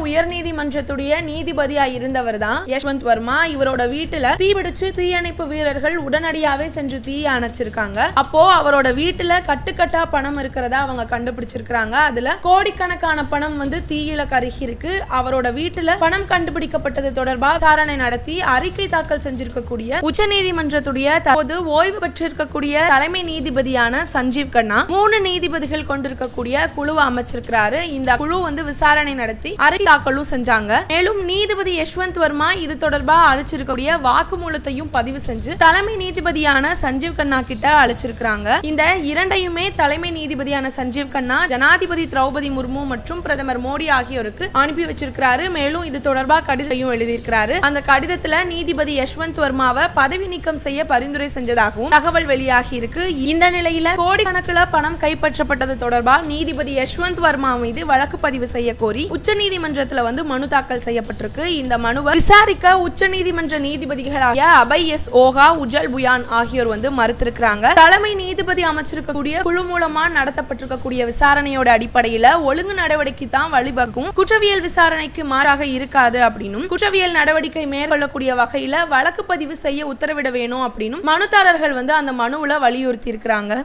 உயர்நீதிமன்றத்துடைய நீதிபதியா இருந்தவர் தான் யஷ்வந்த் வர்மா. இவரோட வீட்டுல தீபிடிச்சு தீயணைப்பு வீரர்கள் உடனடியாவே சென்று தீயை அணைச்சிருக்காங்க. அப்போ அவரோட வீட்டுல கட்டுக்கட்டா பணம் இருக்கிறதா அவங்க கண்டுபிடிச்சிருக்காங்க. அதுல கோடிக்கணக்கான பணம் தீயில கருகி இருக்கு. அவரோட வீட்டுல பணம் கண்டுபிடிக்கப்பட்டது தொடர்பாக விசாரணை நடத்தி அறிக்கை தாக்கல் செஞ்சிருக்கக்கூடிய உச்சநீதிமன்றத்துடைய தற்போது ஓய்வு பெற்றிருக்கக்கூடிய தலைமை நீதிபதியான சஞ்சீவ் கண்ணா 3 நீதிபதிகள் கொண்டிருக்கக்கூடிய குழு அமைச்சிருக்கிறாரு. இந்த குழு விசாரணை நடத்தி அறிக்கை தாக்கலும் செஞ்சாங்க. மேலும் நீதிபதி யஷ்வந்த் வர்மா இது தொடர்பாக அளிச்சிருக்கக்கூடிய வாக்குமூலத்தையும் பதிவு செஞ்சு தலைமை நீதிபதியான சஞ்சீவ் கண்ணா கிட்ட அளிச்சிருக்காங்க. இந்த இரண்டையுமே தலைமை நீதிபதியான சஞ்சீவ் கண்ணா ஜனாதிபதி திரௌபதி முர்மு மற்றும் பிரதமர் மோடி ஆகியோருக்கு அனுப்பி வச்சிருக்கிறாரு. மேலும் இது தொடர்பாக கடிதத்தையும் எழுதியிருக்கிறாரு. அந்த கடிதத்துல நீதிபதி யஷ்வந்த் வர்மாவை பதவி நீக்கம் செய்ய பரிந்துரை செஞ்சதாகவும் தகவல் வெளியாகி இருக்கு. இந்த நிலையில கோடிக்கணக்கில் பணம் கைப்பற்றப்பட்டது தொடர்பாக நீதிபதி யஷ்வந்த் வர்மா மீது வழக்கு பதிவு செய்ய கோரி உச்சநீதிமன்றத்தில் மனு தாக்கல் செய்யப்பட்டிருக்கு. இந்த மனுவை விசாரிக்க உச்சநீதிமன்ற நீதிபதிகளாக அபய் எஸ் ஓகா, உஜல் புயான் ஆகியோர் மறுத்திருக்கிறாங்க. தலைமை நீதிபதி அமைச்சிருக்கக்கூடிய குழு மூலமா நடத்தப்பட்டிருக்கக்கூடிய விசாரணையோட அடிப்படையில் ஒழுங்கு நடவடிக்கை தான் வழிவகுக்கும், குற்றவியல் விசாரணைக்கு மாறாக இருக்காது அப்படின்னும் குற்றவியல் நடவடிக்கை மேற்கொள்ளக்கூடிய வகையில வழக்கு பதிவு செய்ய உத்தரவிட வேணும் அப்படின்னு மனுதாரர்கள் அந்த மனுவுல வலியுறுத்தி இருக்கிறாங்க.